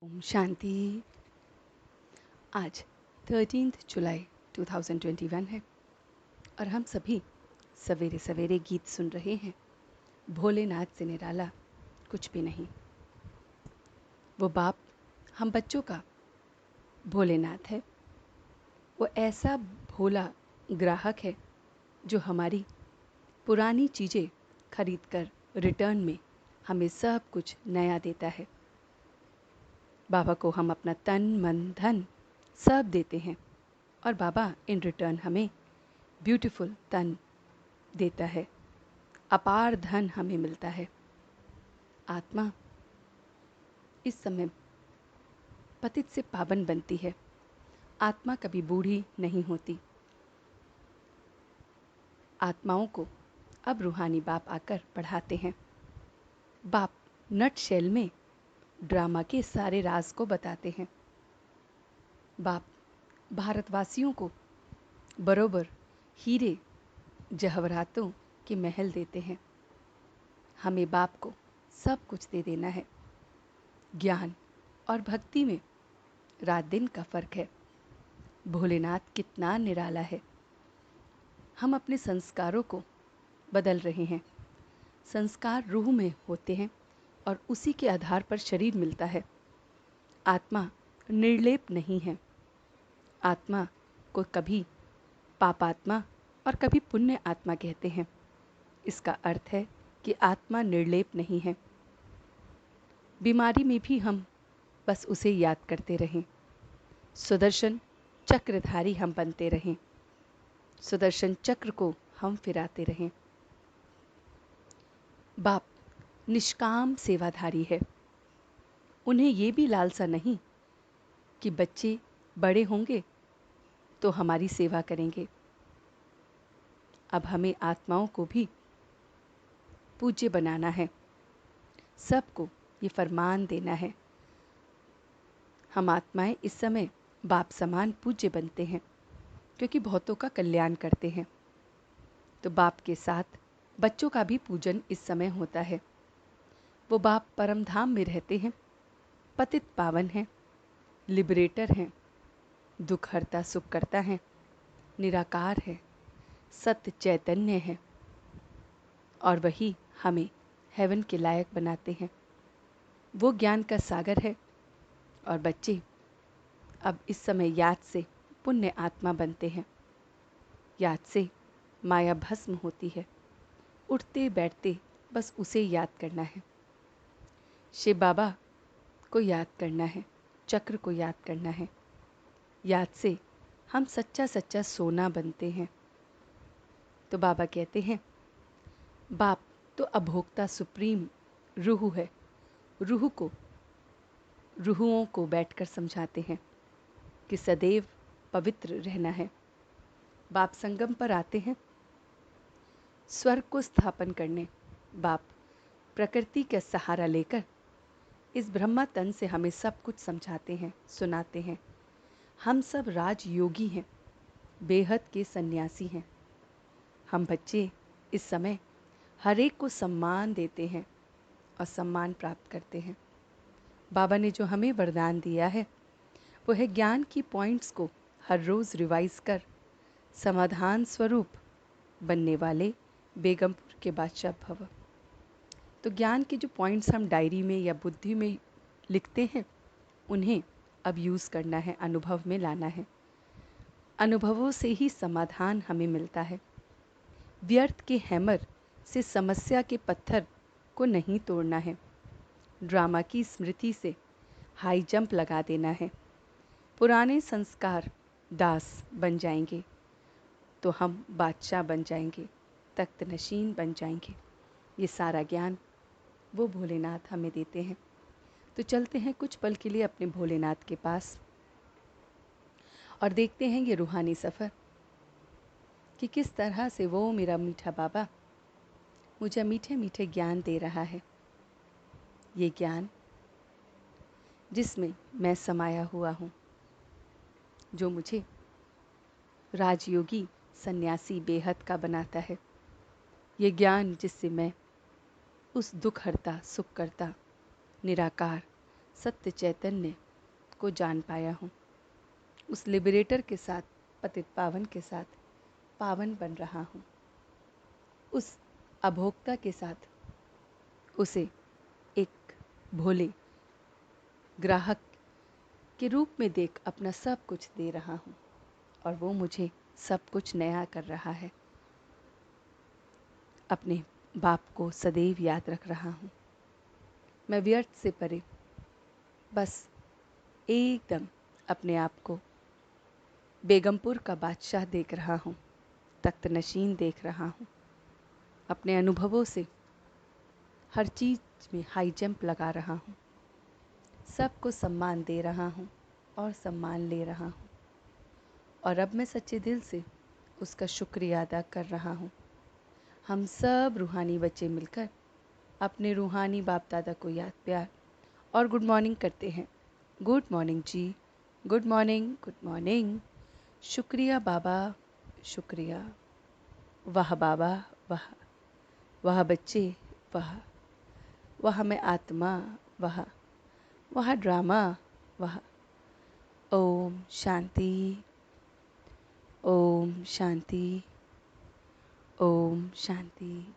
ओम शांति। आज 13 जुलाई 2021 है और हम सभी सवेरे सवेरे गीत सुन रहे हैं। भोलेनाथ से निराला कुछ भी नहीं। वो बाप हम बच्चों का भोलेनाथ है। वो ऐसा भोला ग्राहक है जो हमारी पुरानी चीज़ें खरीद कर रिटर्न में हमें सब कुछ नया देता है। बाबा को हम अपना तन मन धन सब देते हैं और बाबा इन रिटर्न हमें ब्यूटीफुल तन देता है। अपार धन हमें मिलता है। आत्मा इस समय पतित से पावन बनती है। आत्मा कभी बूढ़ी नहीं होती। आत्माओं को अब रूहानी बाप आकर पढ़ाते हैं। बाप नट शेल में ड्रामा के सारे राज को बताते हैं। बाप भारतवासियों को बरोबर हीरे जवाहरातों के महल देते हैं। हमें बाप को सब कुछ दे देना है। ज्ञान और भक्ति में रात दिन का फर्क है। भोलेनाथ कितना निराला है। हम अपने संस्कारों को बदल रहे हैं। संस्कार रूह में होते हैं और उसी के आधार पर शरीर मिलता है। आत्मा निर्लेप नहीं है। आत्मा को कभी पापात्मा और कभी पुण्य आत्मा कहते हैं। इसका अर्थ है कि आत्मा निर्लेप नहीं है। बीमारी में भी हम बस उसे याद करते रहें। सुदर्शन चक्रधारी हम बनते रहें। सुदर्शन चक्र को हम फिराते रहें। बाप निष्काम सेवाधारी है। उन्हें ये भी लालसा नहीं कि बच्चे बड़े होंगे तो हमारी सेवा करेंगे। अब हमें आत्माओं को भी पूज्य बनाना है। सबको ये फरमान देना है। हम आत्माएं इस समय बाप समान पूज्य बनते हैं क्योंकि बहुतों का कल्याण करते हैं। तो बाप के साथ बच्चों का भी पूजन इस समय होता है। वो बाप परम धाम में रहते हैं। पतित पावन हैं, लिबरेटर हैं, दुख हरता सुख करता है, निराकार है, सत्य चैतन्य है और वही हमें हेवन के लायक बनाते हैं। वो ज्ञान का सागर है और बच्चे अब इस समय याद से पुण्य आत्मा बनते हैं। याद से माया भस्म होती है। उठते बैठते बस उसे याद करना है। शिव बाबा को याद करना है। चक्र को याद करना है। याद से हम सच्चा सच्चा सोना बनते हैं। तो बाबा कहते हैं बाप तो अभोक्ता सुप्रीम रूह है। रूहों को बैठकर समझाते हैं कि सदैव पवित्र रहना है। बाप संगम पर आते हैं स्वर्ग को स्थापन करने। बाप प्रकृति का सहारा लेकर इस ब्रह्मा तन से हमें सब कुछ समझाते हैं, सुनाते हैं। हम सब राजयोगी हैं, बेहद के सन्यासी हैं। हम बच्चे इस समय हर एक को सम्मान देते हैं और सम्मान प्राप्त करते हैं। बाबा ने जो हमें वरदान दिया है वो है ज्ञान की पॉइंट्स को हर रोज़ रिवाइज कर समाधान स्वरूप बनने वाले बेगमपुर के बादशाह भव। तो ज्ञान के जो पॉइंट्स हम डायरी में या बुद्धि में लिखते हैं उन्हें अब यूज़ करना है, अनुभव में लाना है। अनुभवों से ही समाधान हमें मिलता है। व्यर्थ के हैमर से समस्या के पत्थर को नहीं तोड़ना है। ड्रामा की स्मृति से हाई जंप लगा देना है। पुराने संस्कार दास बन जाएंगे तो हम बादशाह बन जाएंगे, तख्त नशीन बन जाएंगे। ये सारा ज्ञान वो भोलेनाथ हमें देते हैं। तो चलते हैं कुछ पल के लिए अपने भोलेनाथ के पास और देखते हैं ये रूहानी सफ़र कि किस तरह से वो मेरा मीठा बाबा मुझे मीठे मीठे ज्ञान दे रहा है। ये ज्ञान जिसमें मैं समाया हुआ हूँ, जो मुझे राजयोगी सन्यासी बेहद का बनाता है। ये ज्ञान जिससे मैं उस दुख हरता सुख करता निराकार सत्य चैतन्य को जान पाया हूँ। उस लिबरेटर के साथ, पतित पावन के साथ पावन बन रहा हूँ। उस अभोक्ता के साथ उसे एक भोले ग्राहक के रूप में देख अपना सब कुछ दे रहा हूँ और वो मुझे सब कुछ नया कर रहा है। अपने बाप को सदैव याद रख रहा हूँ। मैं व्यर्थ से परे बस एकदम अपने आप को बेगमपुर का बादशाह देख रहा हूँ, तख्त नशीन देख रहा हूँ। अपने अनुभवों से हर चीज़ में हाई जंप लगा रहा हूँ। सबको सम्मान दे रहा हूँ और सम्मान ले रहा हूँ। और अब मैं सच्चे दिल से उसका शुक्रिया अदा कर रहा हूँ। हम सब रूहानी बच्चे मिलकर अपने रूहानी बाप दादा को याद, प्यार और गुड मॉर्निंग करते हैं। गुड मॉर्निंग जी, गुड मॉर्निंग, गुड मॉर्निंग। शुक्रिया बाबा, शुक्रिया। वाह बाबा, वाह। वाह बच्चे, वाह। वाह मैं आत्मा, वाह। वाह ड्रामा, वाह। ओम शांति, ओम शांति, ओम शांति।